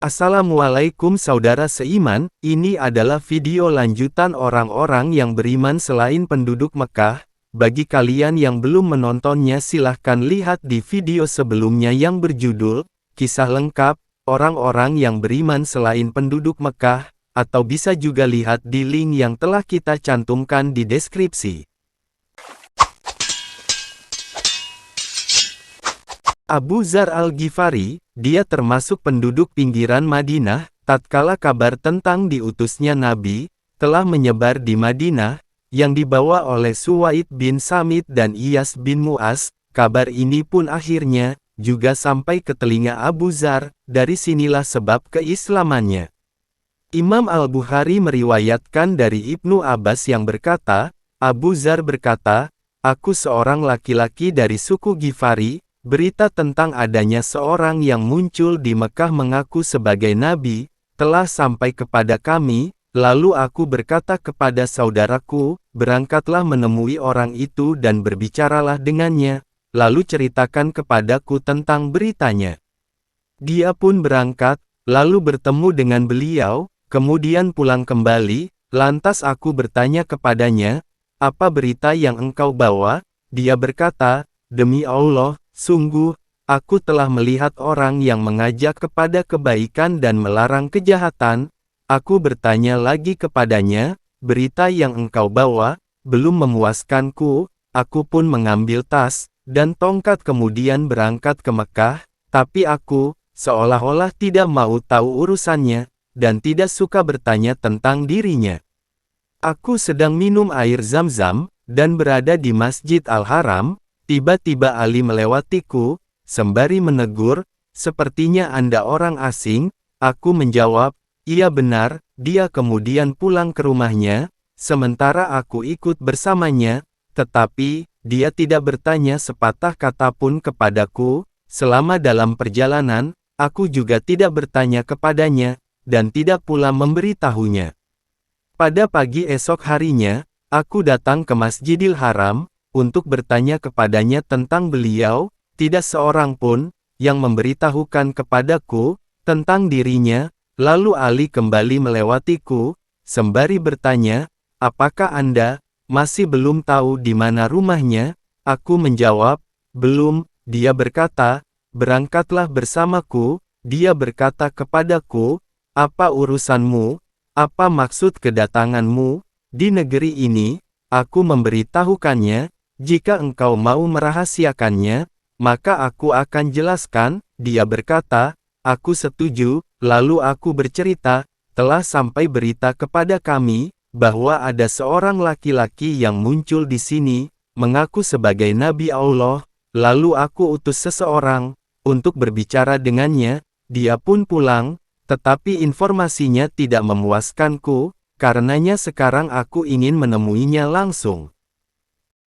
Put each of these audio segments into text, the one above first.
Assalamualaikum saudara seiman, ini adalah video lanjutan orang-orang yang beriman selain penduduk Mekah. Bagi kalian yang belum menontonnya silahkan lihat di video sebelumnya yang berjudul, Kisah Lengkap, Orang-orang yang beriman selain penduduk Mekah, atau bisa juga lihat di link yang telah kita cantumkan di deskripsi. Abu Dzar Al-Ghifari, dia termasuk penduduk pinggiran Madinah, tatkala kabar tentang diutusnya Nabi, telah menyebar di Madinah, yang dibawa oleh Suwaid bin Samit dan Iyas bin Mu'az. Kabar ini pun akhirnya, juga sampai ke telinga Abu Dzar. Dari sinilah sebab keislamannya. Imam Al-Bukhari meriwayatkan dari Ibnu Abbas yang berkata, Abu Dzar berkata, aku seorang laki-laki dari suku Ghifari. Berita tentang adanya seorang yang muncul di Mekah mengaku sebagai nabi, telah sampai kepada kami, lalu aku berkata kepada saudaraku, berangkatlah menemui orang itu dan berbicaralah dengannya, lalu ceritakan kepadaku tentang beritanya. Dia pun berangkat, lalu bertemu dengan beliau, kemudian pulang kembali, lantas aku bertanya kepadanya, apa berita yang engkau bawa? Dia berkata, demi Allah, sungguh, aku telah melihat orang yang mengajak kepada kebaikan dan melarang kejahatan. Aku bertanya lagi kepadanya, berita yang engkau bawa, belum memuaskanku. Aku pun mengambil tas, dan tongkat kemudian berangkat ke Mekah, tapi aku, seolah-olah tidak mau tahu urusannya, dan tidak suka bertanya tentang dirinya. Aku sedang minum air Zam-Zam, dan berada di Masjid Al-Haram. Tiba-tiba Ali melewatiku, sembari menegur, sepertinya Anda orang asing. Aku menjawab, iya benar. Dia kemudian pulang ke rumahnya, sementara aku ikut bersamanya, tetapi, dia tidak bertanya sepatah kata pun kepadaku. Selama dalam perjalanan, aku juga tidak bertanya kepadanya, dan tidak pula memberitahunya. Pada pagi esok harinya, aku datang ke Masjidil Haram, untuk bertanya kepadanya tentang beliau. Tidak seorang pun yang memberitahukan kepadaku tentang dirinya. Lalu Ali kembali melewatiku, sembari bertanya, apakah Anda masih belum tahu di mana rumahnya? Aku menjawab, belum. Dia berkata, berangkatlah bersamaku. Dia berkata kepadaku, apa urusanmu? Apa maksud kedatanganmu di negeri ini? Aku memberitahukannya, jika engkau mau merahasiakannya, maka aku akan jelaskan. Dia berkata, aku setuju. Lalu aku bercerita, telah sampai berita kepada kami, bahwa ada seorang laki-laki yang muncul di sini, mengaku sebagai Nabi Allah. Lalu aku utus seseorang, untuk berbicara dengannya. Dia pun pulang, tetapi informasinya tidak memuaskanku, karenanya sekarang aku ingin menemuinya langsung.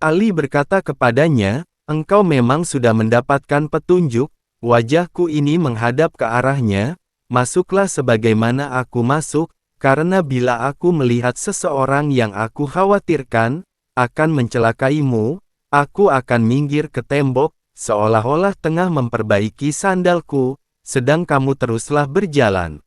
Ali berkata kepadanya, engkau memang sudah mendapatkan petunjuk. Wajahku ini menghadap ke arahnya, masuklah sebagaimana aku masuk, karena bila aku melihat seseorang yang aku khawatirkan akan mencelakaimu, aku akan minggir ke tembok, seolah-olah tengah memperbaiki sandalku, sedang kamu teruslah berjalan.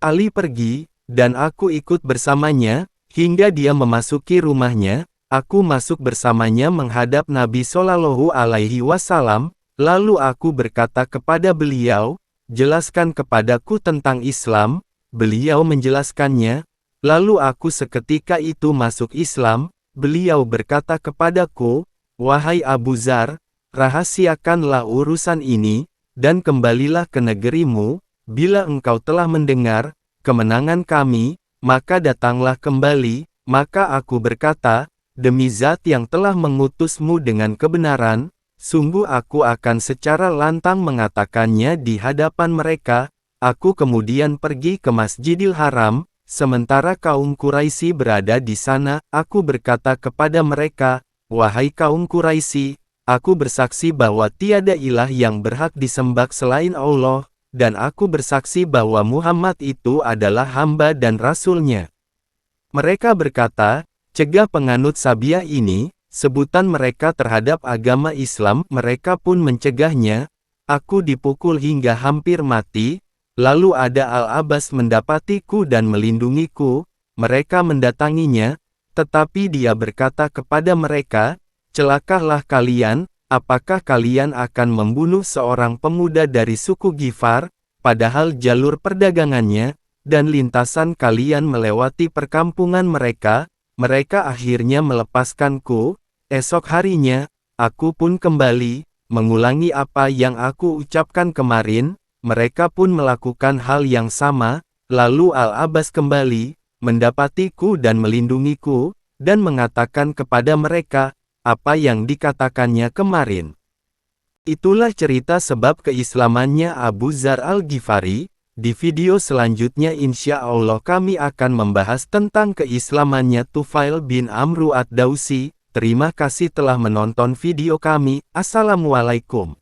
Ali pergi, dan aku ikut bersamanya, hingga dia memasuki rumahnya. Aku masuk bersamanya menghadap Nabi Shallallahu Alaihi Wasallam, lalu aku berkata kepada beliau, jelaskan kepadaku tentang Islam. Beliau menjelaskannya, lalu aku seketika itu masuk Islam. Beliau berkata kepadaku, wahai Abu Dzar, rahasiakanlah urusan ini, dan kembalilah ke negerimu. Bila engkau telah mendengar kemenangan kami, maka datanglah kembali. Maka aku berkata, demi Zat yang telah mengutusmu dengan kebenaran, sungguh aku akan secara lantang mengatakannya di hadapan mereka. Aku kemudian pergi ke Masjidil Haram, sementara kaum Quraisy berada di sana. Aku berkata kepada mereka, wahai kaum Quraisy, aku bersaksi bahwa tiada ilah yang berhak disembah selain Allah, dan aku bersaksi bahwa Muhammad itu adalah hamba dan rasulnya. Mereka berkata, cegah penganut Sabiah ini, sebutan mereka terhadap agama Islam. Mereka pun mencegahnya. Aku dipukul hingga hampir mati, Lalu ada Al-Abbas mendapatiku dan melindungiku, mereka mendatanginya, tetapi dia berkata kepada mereka, celakalah kalian, apakah kalian akan membunuh seorang pemuda dari suku Gifar, padahal jalur perdagangannya, dan lintasan kalian melewati perkampungan mereka akhirnya melepaskanku, esok harinya, aku pun kembali, mengulangi apa yang aku ucapkan kemarin, mereka pun melakukan hal yang sama, lalu Al-Abbas kembali, mendapatiku dan melindungiku, dan mengatakan kepada mereka, apa yang dikatakannya kemarin. Itulah cerita sebab keislamannya Abu Dzar Al-Ghifari. Di video selanjutnya insya Allah kami akan membahas tentang keislamannya Tufail bin Amru ad-Dausi. Terima kasih telah menonton video kami. Assalamualaikum.